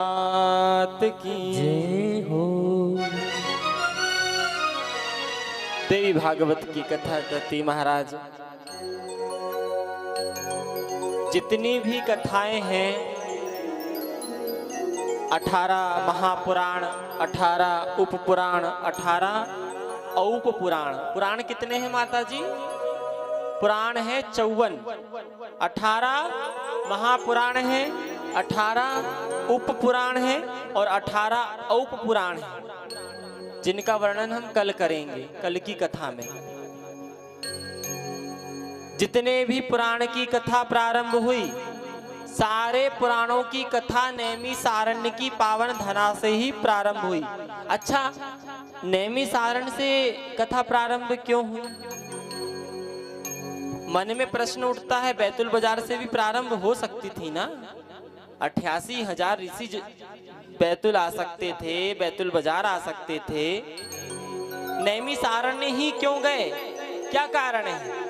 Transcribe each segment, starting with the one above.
बात की जय हो। देवी भागवत की कथा करती महाराज, जितनी भी कथाएं हैं 18 महापुराण, 18 उपपुराण, 18 औप पुराण। पुराण कितने हैं माता जी? पुराण है 54, 18 महापुराण है, 18 उप पुराण है और 18 औप पुराण है, जिनका वर्णन हम कल करेंगे, कल की कथा में। जितने भी पुराण की कथा प्रारंभ हुई, सारे पुराणों की कथा नैमिषारण्य की पावन धरा से ही प्रारंभ हुई। अच्छा, नैमिषारण्य से कथा प्रारंभ क्यों हुई? मन में प्रश्न उठता है, बैतुल बाजार से भी प्रारंभ हो सकती थी ना। 88,000 ऋषि बैतुल आ सकते थे, बैतुल बाजार आ सकते थे। नैमिषारण्य ही क्यों गए? क्या कारण है?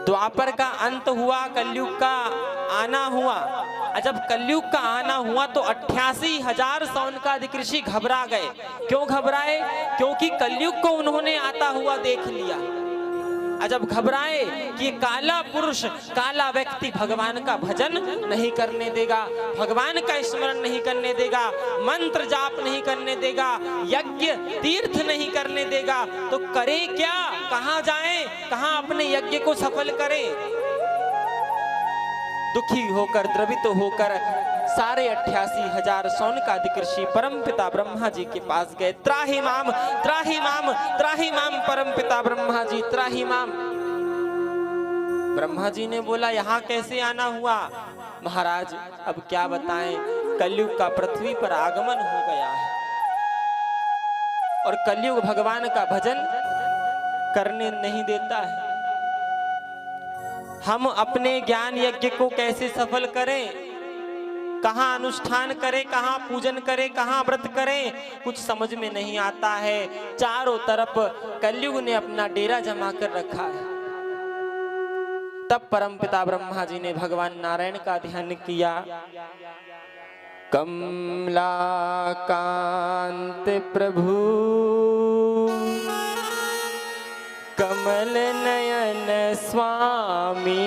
द्वापर का अंत हुआ, कलयुग का आना हुआ। जब कलयुग का आना हुआ तो 88,000 सौनकादिक ऋषि घबरा गए। क्यों घबराए? क्योंकि कलयुग को उन्होंने आता हुआ देख लिया। जब घबराए कि काला पुरुष, काला व्यक्ति भगवान का भजन नहीं करने देगा, भगवान का स्मरण नहीं करने देगा, मंत्र जाप नहीं करने देगा, यज्ञ तीर्थ नहीं करने देगा, तो करे क्या? कहां जाएं? कहां अपने यज्ञ को सफल करें? दुखी होकर, द्रवित होकर सारे 88,000 सौनकादिक ऋषि परमपिता ब्रह्मा जी के पास गए। त्राहि माम, त्राहि माम, त्राहि माम परमपिता ब्रह्मा जी, त्राहि माम। ब्रह्मा जी ने बोला, यहाँ कैसे आना हुआ? महाराज अब क्या बताएं, कलयुग का पृथ्वी पर आगमन हो गया है और कलयुग भगवान का भजन करने नहीं देता है। हम अपने ज्ञान यज्ञ को कैसे सफल करें? कहाँ अनुष्ठान करें, कहाँ पूजन करें, कहाँ व्रत करें, कुछ समझ में नहीं आता है। चारों तरफ कलयुग ने अपना डेरा जमा कर रखा है। तब परमपिता ब्रह्मा जी ने भगवान नारायण का ध्यान किया। कमला कांत प्रभु, कमल नयन स्वामी,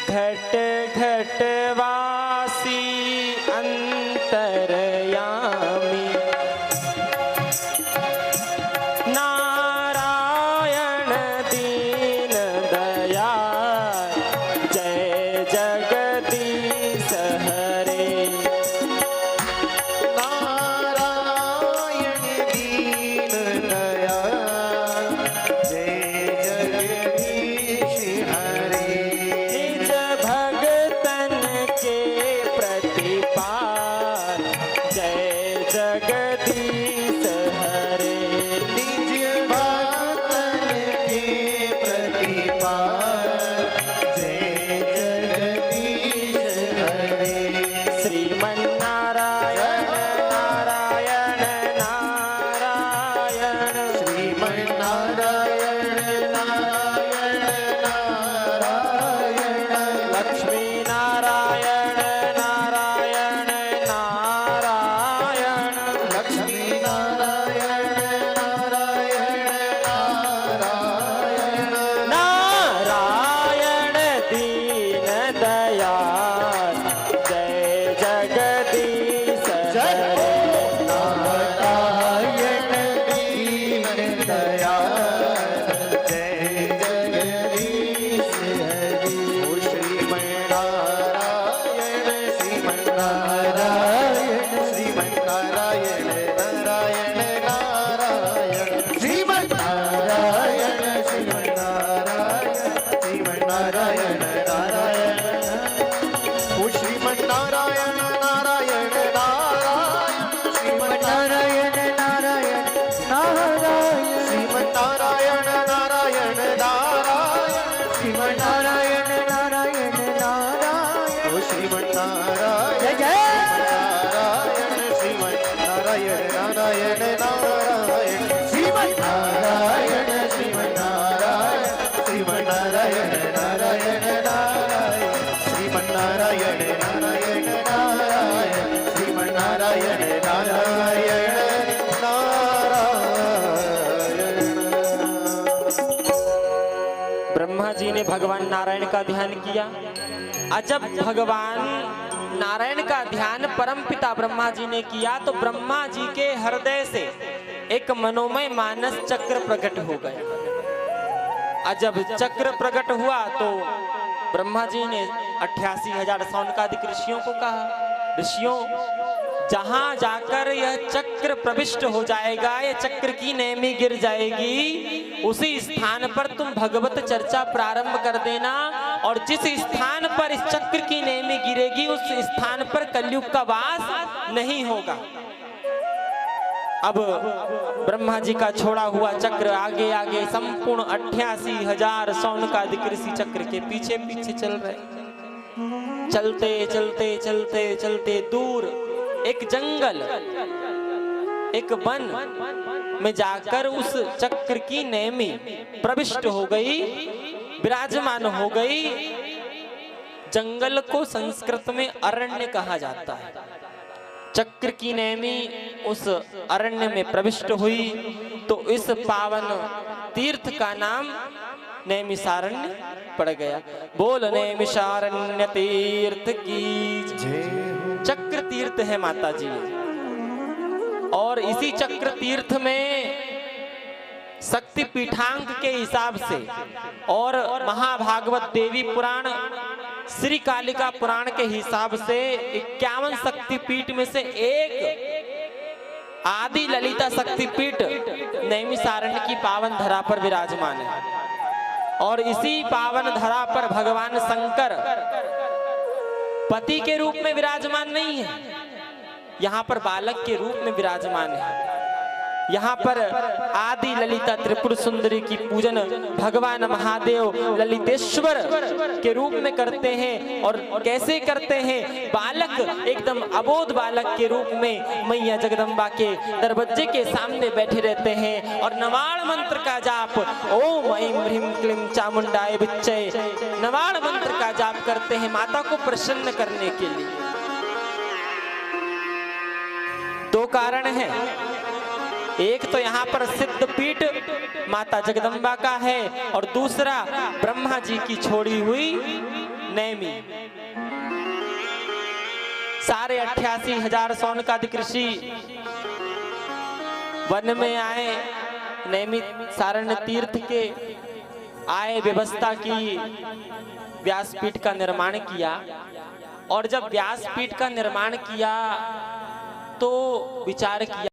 घट घट वासी अंतरयामी, नारायण दीन दयाल, जय जगदीश हरे। नारायण दीन दयाल, जय जगदीश हरे। जगदीश हरे, निज भक्तन के प्रतिपाल, जय जगदीश हरे। श्रीमन नारायण नारायण नारायण, श्रीमन नारायण नारायण नारायण, लक्ष्मी नारायण नारायण नारायण, लक्ष्मी नारायण नारायण नारायण, नारायण दीन दयाल, जय जगदीश हरे। नारायण दीन दयाल, जय जगदीश हरे। ओ श्रीमन नारायण, श्रीमन नारायण, श्रीमन नारायण नारायण नारायण, श्रीमन नारायण, श्रीमन नारायण, श्रीमन नारायण नारायण। ओ श्रीमन नारायण नारायण नारायण, श्रीमन नारायण नारायण नारायण, श्रीमन नारायण नारायण नारायण, श्रीमन नारायण नारायण नारायण। ओ श्रीमन नारायण, नारायण, श्रीमन नारायण नारायण नारायण, श्रीमन नारायण, श्रीमन नारायण, श्रीमन नारायण नारायण नारायण, श्रीमन नारायण। नारायण नारायण श्रीमन्नारायण नारायण नारायण। ब्रह्मा जी ने भगवान नारायण का ध्यान किया। अजब भगवान नारायण का ध्यान परमपिता ब्रह्मा जी ने किया तो ब्रह्मा जी के हृदय से एक मनोमय मानस चक्र प्रकट हो गया। अजब चक्र प्रकट हुआ तो ब्रह्मा जी ने 88,000 सौनकादिक ऋषियों को कहा, ऋषियों जहां जाकर यह चक्र प्रविष्ट हो जाएगा, यह चक्र की नेमी गिर जाएगी, उसी स्थान पर तुम भगवत चर्चा प्रारंभ कर देना। और जिस स्थान पर इस चक्र की नेमी गिरेगी उस स्थान पर कलयुग का वास नहीं होगा। अब ब्रह्मा जी का छोड़ा हुआ चक्र आगे आगे संपूर्ण 88,000 सौनकादिक ऋषि चक्र के पीछे पीछे चल रहे। चलते चलते चलते चलते दूर एक जंगल, एक वन में जाकर उस चक्र की नेमी प्रविष्ट हो गई, विराजमान हो गई। जंगल को संस्कृत में अरण्य कहा जाता है। चक्र की नेमी उस अरण्य में प्रविष्ट हुई तो इस पावन तीर्थ का नाम नैमिषारण्य पड़ गया। बोल नैमिषारण्य तीर्थ की जय। चक्र तीर्थ है माता जी, और इसी चक्र तीर्थ में शक्ति पीठांक के हिसाब से और महाभागवत देवी पुराण, श्री कालिका पुराण के हिसाब से 51 शक्तिपीठ में से एक आदि ललिता शक्तिपीठ नैमिषारण्य की पावन धरा पर विराजमान है। और इसी पावन धरा पर भगवान शंकर पति के रूप में विराजमान नहीं है, यहाँ पर बालक के रूप में विराजमान है। यहाँ पर आदि ललिता त्रिपुर सुंदरी की पूजन भगवान महादेव ललितेश्वर के रूप में करते हैं। और कैसे करते हैं? बालक एकदम अबोध बालक के रूप में मैया जगदम्बा के दरवाजे के सामने बैठे रहते हैं और नवाण मंत्र का जाप, ओम ऐं ह्रीं क्लीं चामुंडाय विच्चे, नवाण मंत्र का जाप करते हैं माता को प्रसन्न करने के लिए। दो कारण है, एक तो यहाँ पर सिद्ध पीठ माता जगदम्बा का है और दूसरा ब्रह्मा जी की छोड़ी हुई नैमी। सारे 88,000 सौनकादिक ऋषि वन में आए, नैमिषारण्य तीर्थ के आए, व्यवस्था की, व्यासपीठ का निर्माण किया। और जब व्यासपीठ का निर्माण किया तो विचार किया